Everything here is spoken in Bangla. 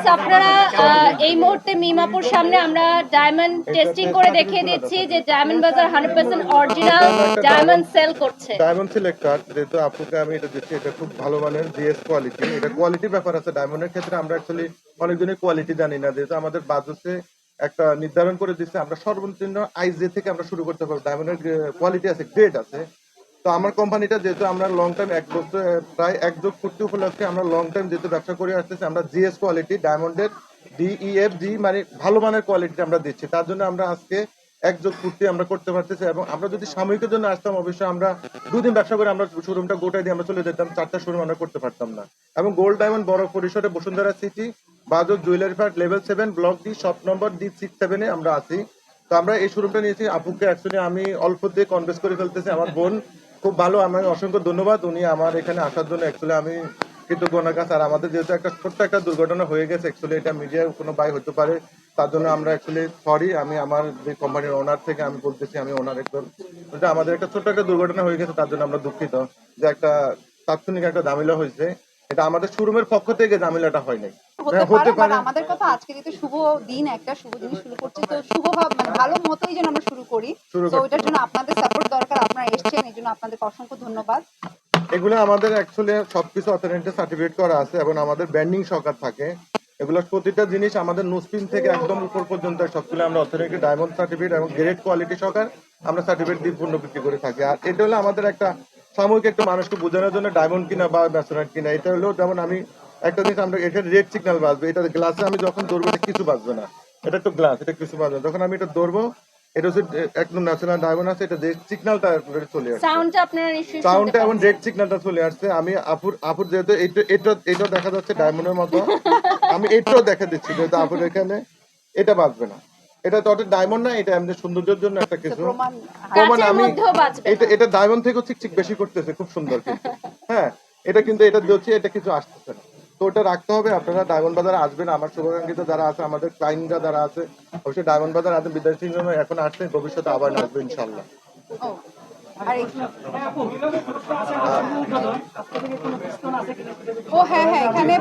ভিউয়ার্স আপনারা এই মুহূর্তে মিমাপুর সামনে আমরা ডায়মন্ড টেস্টিং করে দেখিয়ে দিচ্ছি যে ডায়মন্ড বাজার 100% অরিজিনাল ডায়মন্ড সেল করছে। ডায়মন্ড সিলেক্টর যেহেতু আপুকে আমি এটা দিচ্ছি, এটা খুব ভালো মানের জিএস কোয়ালিটি। এটা কোয়ালিটি ব্যাপার আছে ডায়মন্ডের ক্ষেত্রে। আমরা অ্যাকচুয়ালি অনেকজনই কোয়ালিটি জানি না, যেহেতু আমাদের বাজেটে একটা নির্ধারণ করে দিচ্ছে আমরা সর্বনিম্ন আইজে থেকে আমরা শুরু করতে পারবো। ডায়মন্ডের কোয়ালিটি আছে, গ্রেড আছে। তো আমার কোম্পানিটা যেহেতু আমরা লং টাইম এক বছর প্রায় এক যোগ পূর্তি উপলক্ষে আমরা লং টাইম যেহেতু ব্যবসা করে আসতেছি, আমরা জিএস কোয়ালিটি ডায়মন্ডের DEFG মানে ভালো মানের কোয়ালিটি আমরা দিচ্ছি। তার জন্য আমরা আজকে এক যোগ পূর্তি আমরা করতে পারতেছি। এবং আমরা যদি সাময়িকের জন্য আসতাম, অবশ্যই আমরা দুদিন ব্যবসা করে আমরা শোরুমটা গোটাই দিয়ে আমরা চলে যেতাম, 4টা শোরুম আমরা করতে পারতাম না। এবং গোল্ড ডায়মন্ড বড় পরিসরে বসুন্ধরা সিটি বাজক jewellery park level 7 block D shop number D67 এ আমরা আছি। তো আমরা এই শোরুমটা নিয়েছি। আপুকে অ্যাকচুয়ালি আমি অল্প দিয়ে কনভেন্স করে ফেলতেছি। আমার বোন খুব ভালো, আমার অসংখ্য ধন্যবাদ উনি আমার এখানে আসার জন্য। অ্যাকচুয়ালি আমি কৃতজ্ঞতার কাছে। আর আমাদের যেহেতু একটা ছোট্ট একটা দুর্ঘটনা হয়ে গেছে, অ্যাকচুয়ালি এটা মিডিয়ার কোনো বাই হতে পারে, তার জন্য আমরা অ্যাকচুয়ালি সরি। আমি আমার যে কোম্পানির ওনার থেকে আমি বলতেছি, আমি ওনার একজন, আমাদের একটা ছোট্ট একটা দুর্ঘটনা হয়ে গেছে, তার জন্য আমরা দুঃখিত যে একটা তাৎক্ষণিক একটা ঝামেলা হয়েছে। এটা আমাদের শোরুমের পক্ষ থেকে ঝামেলাটা হয় নাই। হতে পারে আমাদের কথা আজকে যেহেতু শুভ দিন, একটা শুভ দিন শুরু করছি, তো শুভ ভাব মানে ভালো মতোই যেন আমরা শুরু করি। তো ওইটার জন্য আপনাদের সাপোর্ট দরকার, আপনারা এসেছেন, এই জন্য আপনাদেরকে অসংখ্য ধন্যবাদ। এগুলো আমাদের অ্যাকচুয়ালি সবকিছু অথেন্টিক সার্টিফিকেট করা আছে এবং আমাদের ব্র্যান্ডিং সহকার থাকে। এগুলো প্রতিটা জিনিস আমাদের নোসপিন থেকে একদম উপর পর্যন্ত সবগুলো আমরা অথেন্টিক ডায়মন্ড সার্টিফিকেট এবং গ্রেড কোয়ালিটি সহকার আমরা সার্টিফিকেট দিয়ে পূর্ণ বিক্রি করে থাকি। আর এটা হলো আমাদের একটা সাময়িক একটা মানুষকে বোঝানোর জন্য ডায়মন্ড কিনা বা মেসোনাইট কিনা। এটা হলো যেমন আমি একটা জিনিস, আমরা এখানে রেড সিগন্যাল বাজবে, এটা গ্লাসে আমি যখন ধরবো এটা কিছু বাজবে না, এটা তো গ্লাস, এটা কিছু বাজবে না। যখন আমি এটা ধরবো, এটা হচ্ছে একদম ন্যাশনাল ডায়মন্ড আছে, এটা রেড সিগন্যালটা চলে আসছে, সাউন্ডটা আপনারা নিশ্চয়ই সাউন্ডটা এবং রেড সিগন্যালটা চলে আসছে। আমি আপুর যেহেতু এটা দেখা যাচ্ছে ডায়মন্ডের মতো, আমি এটাও দেখা দিচ্ছি যেহেতু আপুর এখানে এটা বাজবে না। এটা তো অত ডায়মন্ড না, এটা এমনি সৌন্দর্যের জন্য একটা কিছু প্রমাণ। আমি এটা ডায়মন্ড থেকেও চিকচিক বেশি করতেছে, খুব সুন্দর কিন্তু। হ্যাঁ, এটা কিন্তু এটা দিচ্ছি, এটা কিছু আসতেছে না। তো ওটা রাখতে হবে। আপনারা ডায়মন্ড বাজারে আসবেন, আমার শুভাকাঙ্ক্ষিত যারা আছে, আমাদের ক্লায়েন্টরা যারা আছে, অবশ্যই ডায়মন্ড বাজার আছে। বিদ্যার্থী এখন আসছে, ভবিষ্যতে আবার আসবে ইনশাল্লাহ। ও হ্যাঁ, এখানে